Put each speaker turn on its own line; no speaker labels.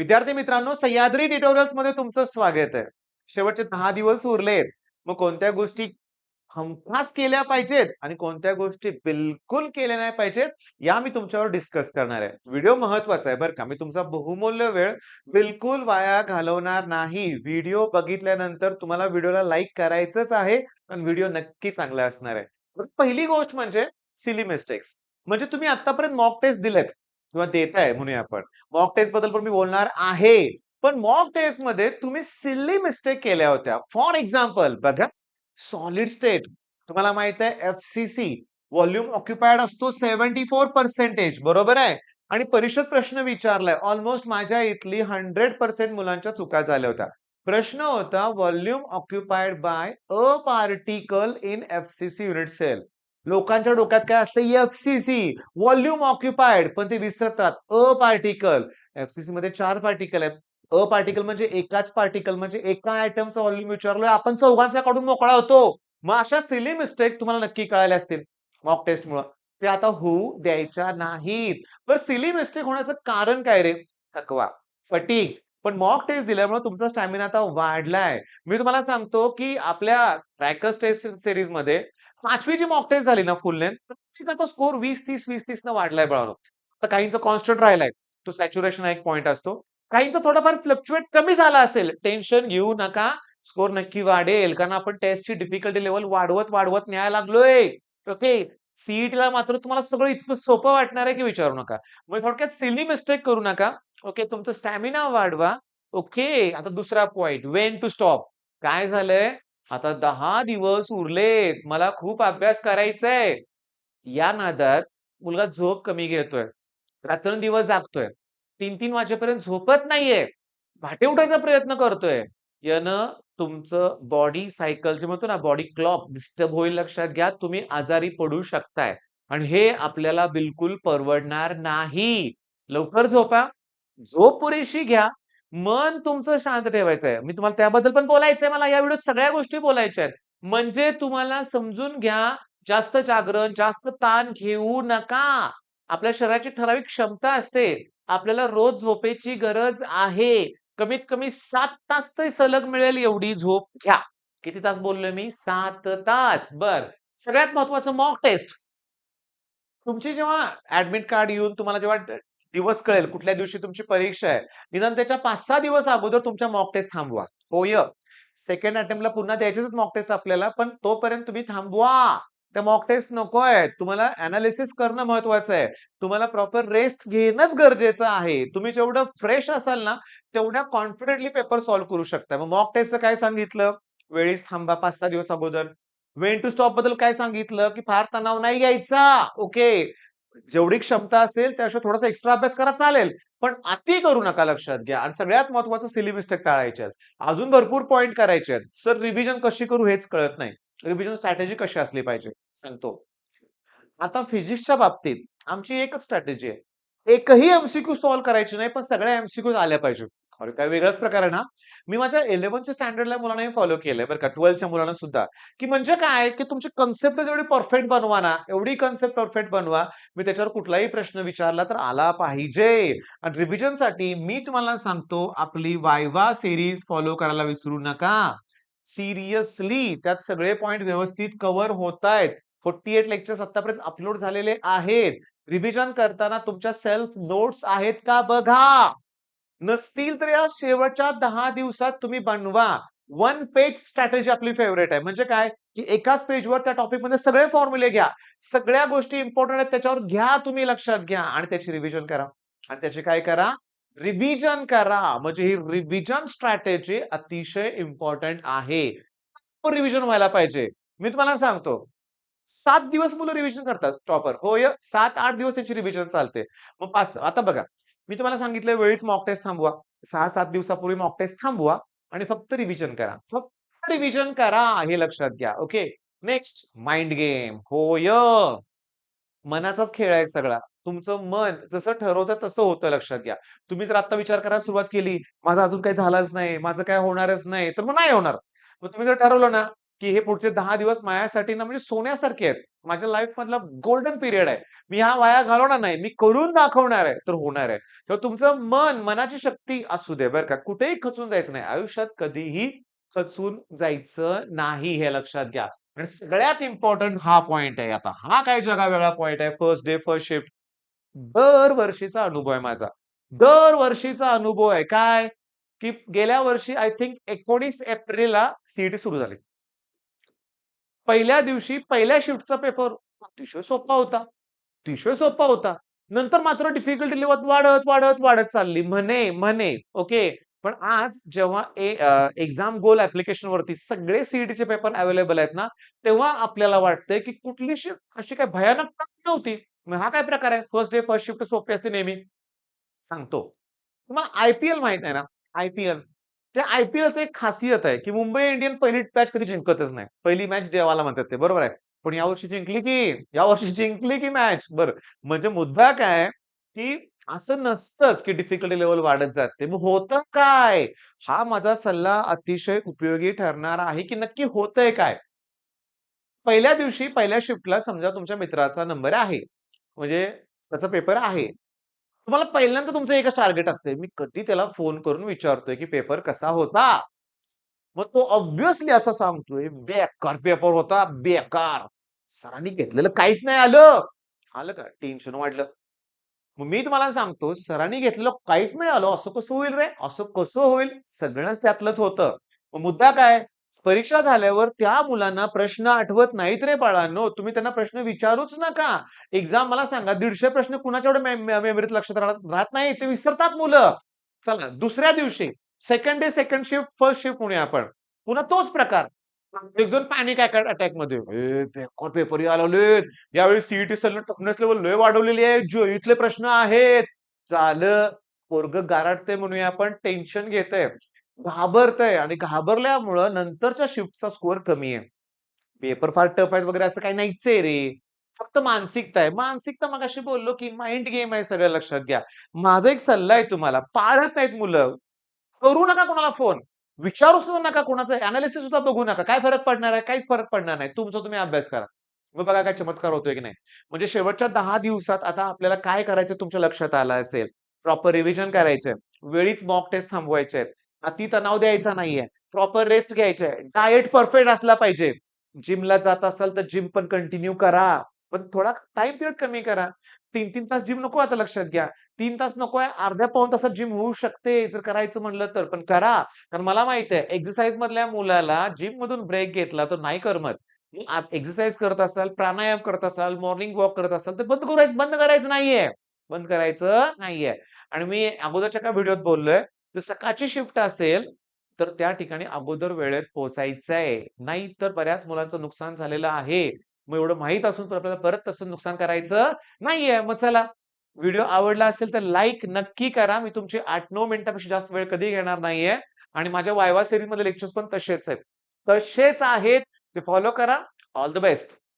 विद्यार्थी मित्रांनो, सह्याद्री ट्युटोरियल्स मध्ये तुमचं स्वागत आहे. शेवटचे 10 दिवस उरलेत. मग कोणत्या गोष्टी हमखास केल्या पाहिजेत आणि कोणत्या गोष्टी बिलकुल केल्या नाही पाहिजेत, या मी तुमच्यावर डिस्कस करणार आहे. व्हिडिओ महत्वाचा आहे बरं का. मी तुमचा बहुमूल्य वेळ बिलकुल वाया घालवणार नाही. व्हिडिओ बघितल्यानंतर तुम्हाला व्हिडिओला लाईक करायचंच आहे आणि व्हिडिओ नक्की चांगला असणार आहे. तर पहिली गोष्ट म्हणजे सिली मिस्टेक्स. म्हणजे तुम्ही आतापर्यंत मॉक टेस्ट दिलेत किंवा देताय म्हणूया आपण. मॉक टेस्ट बद्दल पण मी बोलणार आहे. पण मॉक टेस्ट मध्ये तुम्ही सिली मिस्टेक केल्या होत्या. फॉर एक्झाम्पल बघा, सॉलिड स्टेट तुम्हाला माहित आहे एफसीसी व्हॉल्यूम ऑक्युपाइड असतो 74% बरोबर आहे. आणि परीक्षेत प्रश्न विचारलाय ऑलमोस्ट माझ्या इथली 100% मुलांच्या चुका झाल्या होत्या. प्रश्न होता volume occupied by a particle in FCC unit cell. लोकांच्या डोक्यात काय असतं एफसीसी व्हॉल्यूम ऑक्युपाइड, पण ते विसरतात अ पार्टिकल. एफसीसी मध्ये 4 पार्टिकल आहेत. अ पार्टिकल म्हणजे एकाच पार्टिकल म्हणजे एका ऍटमचा व्हॉल्यूम विचारलोय आपण चौघांचा काढून मोकळा होतो. मग अशा सिली मिस्टेक तुम्हाला नक्की कळाल्या असतील मॉक टेस्ट मुळे. ते आता होऊ द्यायच्या नाहीत. पण सिली मिस्टेक होण्याचं कारण काय रे? थकवा, फटीग. पण मॉक टेस्ट दिल्यामुळे तुमचा स्टॅमिना आता वाढलाय. मी तुम्हाला सांगतो की आपल्या ट्रॅकर्स टेस्ट सिरीज मध्ये 5वी ची मॉक टेस्ट झाली ना फुल लेंथ, तर प्रत्येकाचा स्कोर 20-30 न वाढलाय बाळांनो. तर काहींचा कॉन्स्टंट राहिलाय. तो सॅच्युरेशन हा एक पॉइंट असतो. काहींचा थोडाफार फ्लक्च्युएट कमी झाला असेल. टेन्शन घेऊ नका. स्कोर नक्की वाढेल. कारण आपण टेस्टची डिफिकल्टी लेव्हल वाढवत न्यायला लागलोय. ओके. सीईटीला मात्र तुम्हाला सगळं इतकं सोपं वाटणार आहे की विचारू नका. म्हणजे थोडक्यात सिली मिस्टेक करू नका. ओके. तुमचं स्टॅमिना वाढवा. ओके. आता दुसरा पॉइंट व्हेन टू स्टॉप. काय झालंय? आता 10 दिवस उरलेत. मला खूप अभ्यास करायचा आहे. या नादात मुलगा झोप कमी घेतोय. रात्रंदिवस जागतोय. 3-3 वाजेपर्यंत झोपत नाहीये. पहाटे उठायचा प्रयत्न करतोय. यानं तुमचं बॉडी सायकल जे म्हणतो ना, बॉडी क्लॉक डिस्टर्ब होईल. लक्षात घ्या, तुम्ही आजारी पडू शकताय आणि हे आपल्याला बिलकुल परवडणार नाही. लवकर झोपा. झोप पुरेशी घ्या. मन तुमचं शांत ठेवायचंय. मी तुम्हाला त्याबद्दल पण बोलायचंय. मला या व्हिडिओत सगळ्या गोष्टी बोलायच्या आहेत. म्हणजे तुम्हाला समजून घ्या, जास्त जागरण, जास्त ताण घेऊ नका. आपल्या शरीराची ठराविक क्षमता असते. आपल्याला रोज झोपेची गरज आहे. कमीत कमी 7 तास तरी सलग मिळेल एवढी झोप घ्या. किती तास बोललोय मी? 7 तास. बरं. सगळ्यात महत्त्वाचं मॉक टेस्ट. तुमची जेव्हा ॲडमिट कार्ड येऊन तुम्हाला जेव्हा दिवस कळेल, कुठल्या दिवशी तुमची परीक्षा आहे, निदान त्याच्या 5-6 दिवस अगोदर तुमच्या मॉक टेस्ट थांबवा. होय. सेकंड अटेम्प्टला पुन्हा द्यायचेच मॉक टेस्ट आपल्याला, पण तोपर्यंत तुम्ही थांबवा. त्या मॉक टेस्ट नकोय. तुम्हाला एनालिसिस करणं महत्वाचं आहे. तुम्हाला प्रॉपर रेस्ट घेणंच गरजेचं आहे. तुम्ही जेवढं फ्रेश असाल ना, तेवढ्या कॉन्फिडेंटली पेपर सॉल्व्ह करू शकता. मग मॉक टेस्टचं काय सांगितलं? वेळीच थांबा 5-6 दिवस अगोदर. व्हेन टू स्टॉप बद्दल काय सांगितलं, की फार तणाव नाही घ्यायचा. ओके. जेवढी क्षमता असेल त्यापेक्षा थोडासा एक्स्ट्रा अभ्यास करा चालेल. पण अति करू नका लक्षात घ्या. आणि सगळ्यात महत्त्वाचं सिली मिस्टेक टाळायचे आहेत. अजून भरपूर पॉइंट करायचे आहेत. सर रिव्हिजन कशी करू हेच कळत नाही. रिव्हिजन स्ट्रॅटेजी कशी असली पाहिजे सांगतो. आता फिजिक्सच्या बाबतीत आमची एकच स्ट्रॅटेजी आहे. एकही एमसीक्यू सॉल्व्ह करायची नाही, पण सगळ्या एमसीक्यूज आल्या पाहिजेत. अरे काय वेगळाच प्रकार आहे ना. मी माझ्या 11th स्टँडर्डला मुलांना हे फॉलो केलंय बरं का, 12th मुलांना सुद्धा. की म्हणजे काय, की तुमची कन्सेप्ट जेवढी परफेक्ट बनवा ना, एवढी कन्सेप्ट परफेक्ट बनवा, मी त्याच्यावर कुठलाही प्रश्न विचारला तर आला पाहिजे. आणि रिव्हिजनसाठी मी तुम्हाला सांगतो, आपली वायवा सीरीज फॉलो करायला विसरू नका. सिरियसली त्यात सगळे पॉइंट व्यवस्थित कव्हर होतायत. 48 लेक्चर्स आतापर्यंत अपलोड झालेले आहेत. रिव्हिजन करताना तुमच्या सेल्फ नोट्स आहेत का बघा. नसतील तर या शेवटच्या 10 दिवसात तुम्ही बनवा. वन पेज स्ट्रॅटेजी आपली फेव्हरेट आहे. म्हणजे काय, की एकाच पेजवर त्या टॉपिक मध्ये सगळे फॉर्म्युले घ्या. सगळ्या गोष्टी इम्पॉर्टंट आहेत त्याच्यावर घ्या, तुम्ही लक्षात घ्या आणि त्याची रिव्हिजन करा. आणि त्याची काय करा? रिव्हिजन करा. म्हणजे ही रिव्हिजन स्ट्रॅटेजी अतिशय इम्पॉर्टंट आहे. रिव्हिजन व्हायला पाहिजे. मी तुम्हाला सांगतो, 7 दिवस मुलं रिव्हिजन करतात प्रॉपर. होय, 7-8 दिवस त्याची रिव्हिजन चालते. मग 5 आता बघा, मी तुम्हाला सांगितलं वेळीच मॉक टेस्ट थांबवा. 6-7 दिवसापूर्वी मॉक टेस्ट थांबवा आणि फक्त रिव्हिजन करा. फक्त रिव्हिजन करा हे लक्षात घ्या. ओके. Next mind game. होय. मनाचाच खेळ आहे सगळा. तुमचं मन जसं ठरवतं तसं होतं लक्षात घ्या. तुम्ही जर आता विचार करायला सुरुवात केली, माझं अजून काही झालंच नाही, माझं काही होणारच नाही, तर मग नाही होणार. मग तुम्ही जर ठरवलं ना, की हे पुढचे 10 दिवस माझ्यासाठी ना म्हणजे सोन्यासारखे आहेत. माझ्या लाईफ मधला गोल्डन पिरियड आहे. मी हा वाया घालवणार नाही. मी करून दाखवणार आहे, तर होणार आहे. तर तुमचं मन, मनाची शक्ती असू दे बरं का. कुठेही खचून जायचं नाही. आयुष्यात कधीही खचून जायचं नाही हे लक्षात घ्या. आणि सगळ्यात इम्पोर्टंट हा पॉइंट आहे आता. हा काय जगावेगळा पॉइंट आहे. First day, first shift. दरवर्षीचा अनुभव आहे माझा. दरवर्षीचा अनुभव आहे. काय? की गेल्या वर्षी आय थिंक 19 एप्रिलला सीईटी सुरू झाली. पहिल्या दिवशी पहिल्या शिफ्टचा पेपर अतिशय सोपा होता. अतिशय सोपा होता. नंतर मात्र डिफिकल्टी लेव्हल वाढत, वाढत, वाढत चालली. म्हणे, ओके. पण आज जेव्हा एक्झाम गोल ॲप्लिकेशनवरती सगळे सीईटीचे पेपर अवेलेबल आहेत ना, तेव्हा आपल्याला वाटतंय की कुठली शिफ्ट अशी काही भयानक नव्हती. मग हा काय प्रकार आहे? फर्स्ट डे फर्स्ट शिफ्ट सोपी असते नेहमी. सांगतो. तुम्हाला आय-पी-एल माहित आहे ना? आय-पी-एल. त्या आय-पी-एलचं एक खासियत आहे, की मुंबई इंडियन पहिली मॅच कधी जिंकतच नाही. पहिली मॅच देवाला म्हणतात ते, बरोबर आहे. पण यावर्षी जिंकली की यावर्षी जिंकली की मॅच. बरं, म्हणजे मुद्दा काय, की असं नसतंच, की डिफिकल्टी लेव्हल वाढत जाते. मग होतं काय? हा माझा सल्ला अतिशय उपयोगी ठरणार आहे, की नक्की होतंय काय? पहिल्या दिवशी पहिल्या शिफ्टला समजा तुमच्या मित्राचा नंबर आहे. म्हणजे त्याचा पेपर आहे. तुम्हाला पहिल्यांदा तुमचं एकच टार्गेट असते. मी कधी त्याला फोन करून विचारतोय, की पेपर कसा होता? मग तो ऑब्व्हियसली असं सांगतोय, "बेकार पेपर होता, बेकार. सरांनी घेतलेलं काहीच नाही आलं." आलं का? टेन्शन वाढलं. मग मी तुम्हाला सांगतो, सरांनी घेतलेलं काहीच नाही आलं. असं कसं होईल रे? असं कसं होईल? सगळंच त्यातलंच होतं. मग मुद्दा काय? परीक्षा झाल्यावर त्या मुलांना प्रश्न आठवत नाहीत रे बाळांनो. तुम्ही त्यांना प्रश्न विचारूच नका. एक्झाम मला सांगा 150 प्रश्न कुणाच्या एवढ्या मेमरीत लक्षात राहत नाही. ते विसरतात मुलं. चला दुसऱ्या दिवशी second day, second shift, first shift म्हणूया आपण. पुन्हा तोच प्रकार. एक जण पॅनिक अटॅकमध्ये. बेकार पेपर यायला लागलेत. यावेळी सीईटी टफनेस लेव्हल लय वाढवलेली आहे. ज्योईतले प्रश्न आहेत. झालं. पोरगं गारठतंय म्हणूया आपण, टेन्शन घेतंय. घाबरतंय आणि घाबरल्यामुळं नंतरच्या शिफ्टचा स्कोर कमी आहे. पेपर फार टफ आहेत वगैरे असं काही नाहीच आहे रे. फक्त मानसिकता आहे. मानसिकता मगाशी बोललो, की माइंड गेम आहे सगळं लक्षात घ्या. माझा एक सल्ला आहे तुम्हाला. पाळत नाहीत मुलं. करू नका कोणाला फोन. विचारू सुद्धा नका कोणाचं एनालिसिस सुद्धा बघू नका. काय फरक पडणार आहे? काहीच फरक पडणार नाही. तुमचा तुम्ही अभ्यास करा. मग बघा काय चमत्कार होतोय की नाही. म्हणजे शेवटच्या 10 दिवसात आता आपल्याला काय करायचं तुमच्या लक्षात आलं असेल. प्रॉपर रिव्हिजन करायचंय. वेळीच मॉक टेस्ट थांबवायचे आहेत. अति तणाव द्यायचा नाहीये. प्रॉपर रेस्ट घ्यायचे. डायट परफेक्ट असला पाहिजे. जिमला जात असाल तर जिम पण कंटिन्यू करा. पण थोडा टाईम पिरियड कमी करा. 3-3 तास जिम नको आता लक्षात घ्या. 3 तास नकोय, अर्ध्या पाऊण तासात जिम होऊ शकते जर करायचं म्हणलं तर. पण करा. कारण मला माहिती आहे एक्सरसाइज मधल्या मुलाला जिम मधून ब्रेक घेतला तर नाही करमत. एक्सरसाइज करत असाल, प्राणायाम करत असाल, मॉर्निंग वॉक करत असाल तर बंद करायचं नाहीये. बंद करायचं नाहीये. आणि मी अगोदरच्या एका व्हिडिओत बोललोय, जर सकाळची शिफ्ट असेल, तर त्या ठिकाणी अगोदर वेळेत पोहोचायचंय. नाहीतर बऱ्याच मुलांचं नुकसान झालेलं आहे. मग एवढं माहीत असून पण आपल्याला परत तसं नुकसान करायचं नाहीये. मग चला व्हिडिओ आवडला असेल तर लाइक नक्की करा. मी तुमची 8-9 मिनिटापेक्षा जास्त वेळ कधीही घेणार नाहीये. आणि माझ्या वायवा सीरीजमधले लेक्चर्स पण तसेच आहेत. तसेच आहेत. ते फॉलो करा. All the best.